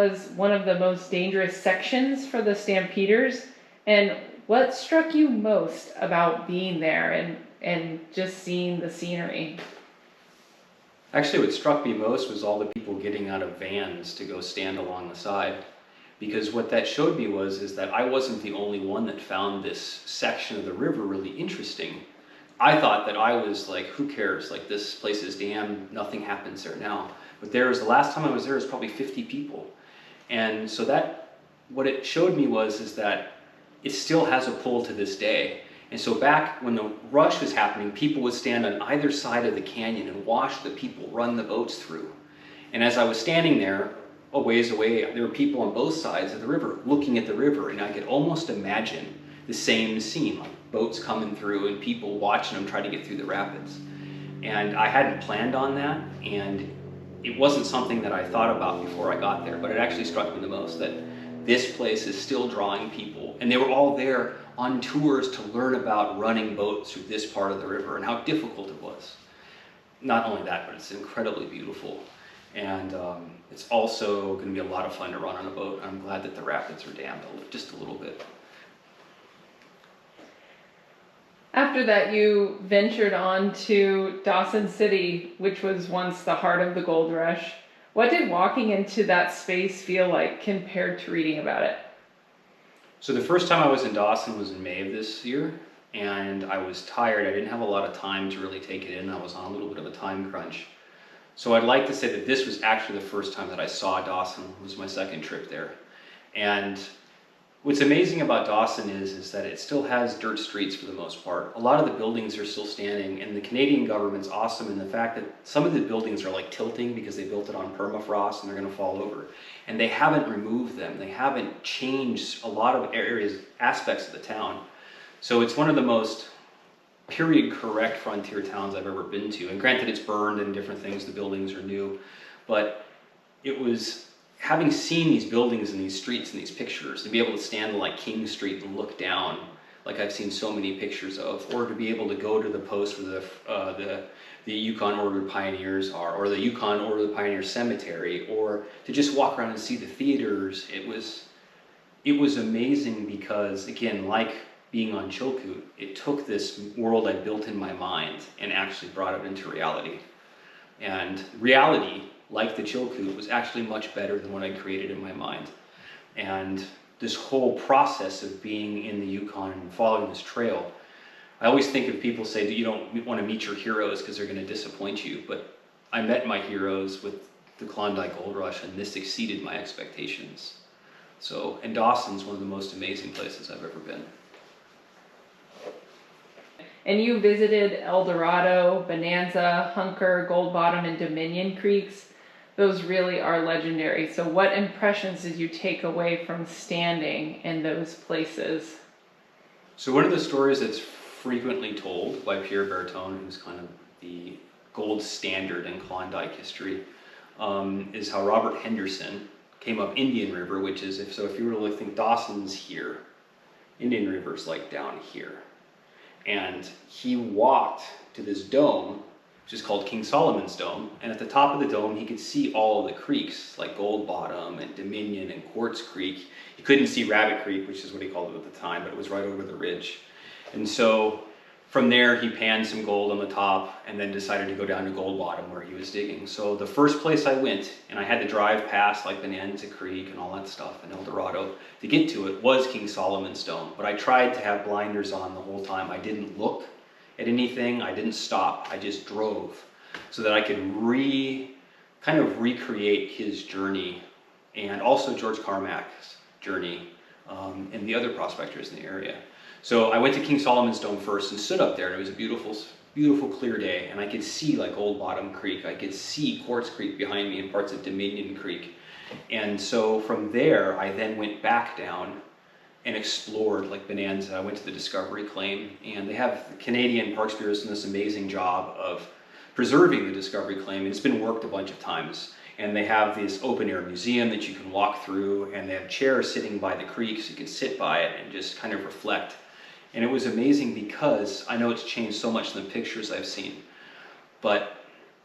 was one of the most dangerous sections for the stampeders. And what struck you most about being there and just seeing the scenery? Actually, what struck me most was all the people getting out of vans to go stand along the side. Because what that showed me is that I wasn't the only one that found this section of the river really interesting. I thought that I was like, who cares? Like, this place is damned, nothing happens there now. But the last time I was there was probably 50 people. And so what it showed me is that it still has a pull to this day. And so back when the rush was happening, people would stand on either side of the canyon and watch the people run the boats through. And as I was standing there, a ways away, there were people on both sides of the river looking at the river, and I could almost imagine the same scene, like boats coming through and people watching them try to get through the rapids. And I hadn't planned on that, and it wasn't something that I thought about before I got there, but it actually struck me the most that this place is still drawing people, and they were all there on tours to learn about running boats through this part of the river and how difficult it was. Not only that, but it's incredibly beautiful. And it's also going to be a lot of fun to run on a boat. I'm glad that the rapids are dammed just a little bit. After that, you ventured on to Dawson City, which was once the heart of the gold rush. What did walking into that space feel like compared to reading about it? So the first time I was in Dawson was in May of this year, and I was tired. I didn't have a lot of time to really take it in. I was on a little bit of a time crunch. So I'd like to say that this was actually the first time that I saw Dawson. It was my second trip there. And what's amazing about Dawson is that it still has dirt streets for the most part. A lot of the buildings are still standing, and the Canadian government's awesome in the fact that some of the buildings are like tilting because they built it on permafrost and they're going to fall over. And they haven't removed them. They haven't changed a lot of aspects of the town. So it's one of the most period correct frontier towns I've ever been to. And granted, it's burned and different things, the buildings are new, but it was having seen these buildings and these streets and these pictures, to be able to stand on like King Street and look down like I've seen so many pictures of, or to be able to go to the post where the Yukon Order of Pioneers are, or the Yukon Order of Pioneers Cemetery, or to just walk around and see the theaters. It was amazing because, again, like being on Chilkoot, it took this world I built in my mind and actually brought it into reality. And reality, like the Chilkoot, was actually much better than what I created in my mind. And this whole process of being in the Yukon and following this trail, I always think of people say that you don't want to meet your heroes because they're going to disappoint you, but I met my heroes with the Klondike Gold Rush, and this exceeded my expectations. So, and Dawson's one of the most amazing places I've ever been. And you visited El Dorado, Bonanza, Hunker, Gold Bottom, and Dominion Creeks. Those really are legendary. So what impressions did you take away from standing in those places? So one of the stories that's frequently told by Pierre, who's kind of the gold standard in Klondike history, is how Robert Henderson came up Indian River, which is, if you were to think Dawson's here, Indian River's like down here. And he walked to this dome, which is called King Solomon's Dome, and at the top of the dome he could see all of the creeks, like Gold Bottom and Dominion and Quartz Creek. He couldn't see Rabbit Creek, which is what he called it at the time, but it was right over the ridge. And so from there he panned some gold on the top and then decided to go down to Gold Bottom where he was digging. So the first place I went, and I had to drive past like Bonanza Creek and all that stuff in El Dorado to get to it, was King Solomon's Dome. But I tried to have blinders on the whole time. I didn't look at anything, I didn't stop, I just drove so that I could kind of recreate his journey, and also George Carmack's journey, and the other prospectors in the area. So I went to King Solomon's Dome first and stood up there, and it was a beautiful, beautiful clear day, and I could see like Old Bottom Creek, I could see Quartz Creek behind me and parts of Dominion Creek. And so from there I then went back down and explored like Bonanza. I went to the Discovery Claim, and they have, the Canadian Parks Bureau has done this amazing job of preserving the Discovery Claim, and it's been worked a bunch of times. And they have this open air museum that you can walk through, and they have chairs sitting by the creek so you can sit by it and just kind of reflect. And it was amazing because I know it's changed so much in the pictures I've seen, but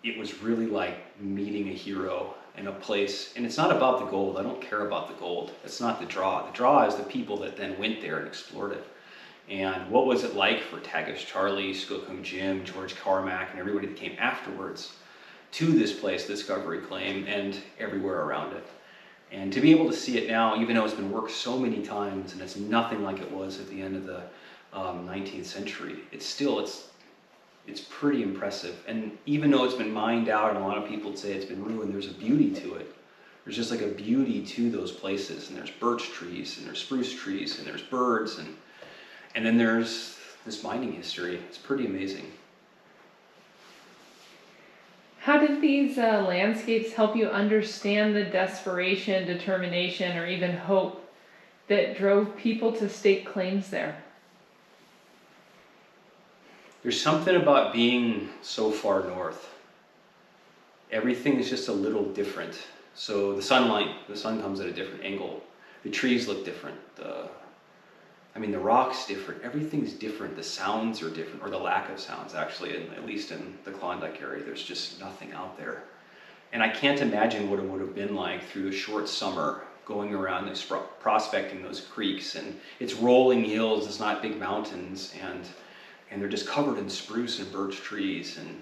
it was really like meeting a hero and a place, and it's not about the gold. I don't care about the gold. It's not the draw. The draw is the people that then went there and explored it. And what was it like for Tagish Charlie, Skookum Jim, George Carmack, and everybody that came afterwards to this place, Discovery Claim, and everywhere around it. And to be able to see it now, even though it's been worked so many times and it's nothing like it was at the end of the 19th century, it's pretty impressive. And even though it's been mined out and a lot of people say it's been ruined, there's a beauty to it. There's just like a beauty to those places, and there's birch trees and there's spruce trees and there's birds, and then there's this mining history. It's pretty amazing. How did these landscapes help you understand the desperation, determination, or even hope that drove people to stake claims there? There's something about being so far north. Everything is just a little different. So the sun comes at a different angle. The trees look different. The rock's different. Everything's different. The sounds are different, or the lack of sounds, actually, at least in the Klondike area. There's just nothing out there. And I can't imagine what it would have been like through a short summer going around and prospecting those creeks. And it's rolling hills, it's not big mountains, and they're just covered in spruce and birch trees, and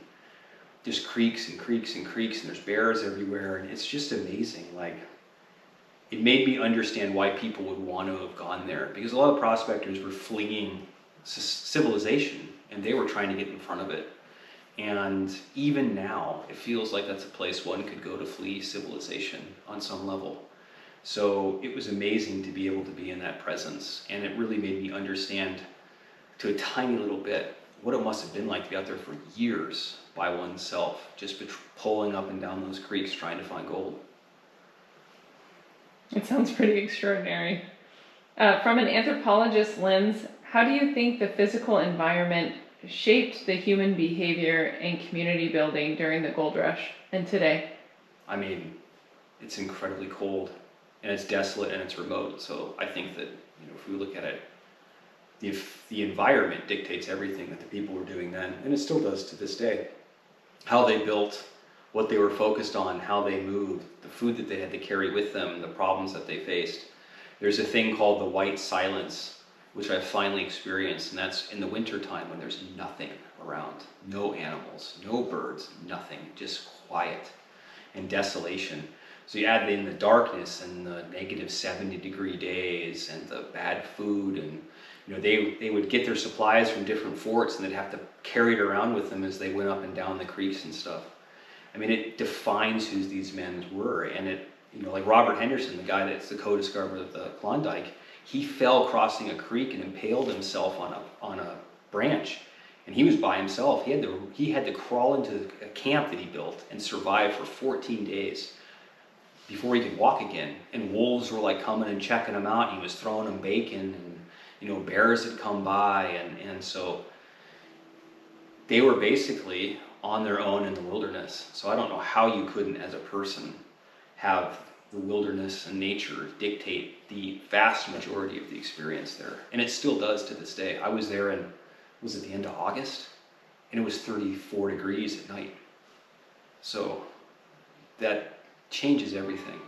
just creeks and creeks and creeks, and there's bears everywhere, and it's just amazing. Like, it made me understand why people would want to have gone there, because a lot of prospectors were fleeing civilization and they were trying to get in front of it. And even now, it feels like that's a place one could go to flee civilization on some level. So it was amazing to be able to be in that presence, and it really made me understand to a tiny little bit what it must have been like to be out there for years by oneself, just pulling up and down those creeks trying to find gold. It sounds pretty extraordinary. From an anthropologist's lens, how do you think the physical environment shaped the human behavior and community building during the gold rush and today? It's incredibly cold, and it's desolate, and it's remote. So I think that, if we look at it, if the environment dictates everything that the people were doing then, and it still does to this day. How they built, what they were focused on, how they moved, the food that they had to carry with them, the problems that they faced. There's a thing called the white silence, which I've finally experienced, and that's in the wintertime when there's nothing around. No animals, no birds, nothing, just quiet and desolation. So you add in the darkness and the negative 70-degree days and the bad food, and they would get their supplies from different forts, and they'd have to carry it around with them as they went up and down the creeks and stuff. It defines who these men were. And it, like Robert Henderson, the guy that's the co-discoverer of the Klondike, he fell crossing a creek and impaled himself on a branch, and he was by himself. He had to crawl into a camp that he built and survive for 14 days before he could walk again. And wolves were like coming and checking him out, and he was throwing them bacon, and bears had come by, and so they were basically on their own in the wilderness. So I don't know how you couldn't, as a person, have the wilderness and nature dictate the vast majority of the experience there. And it still does to this day. I was there it was at the end of August, and it was 34 degrees at night. So that changes everything.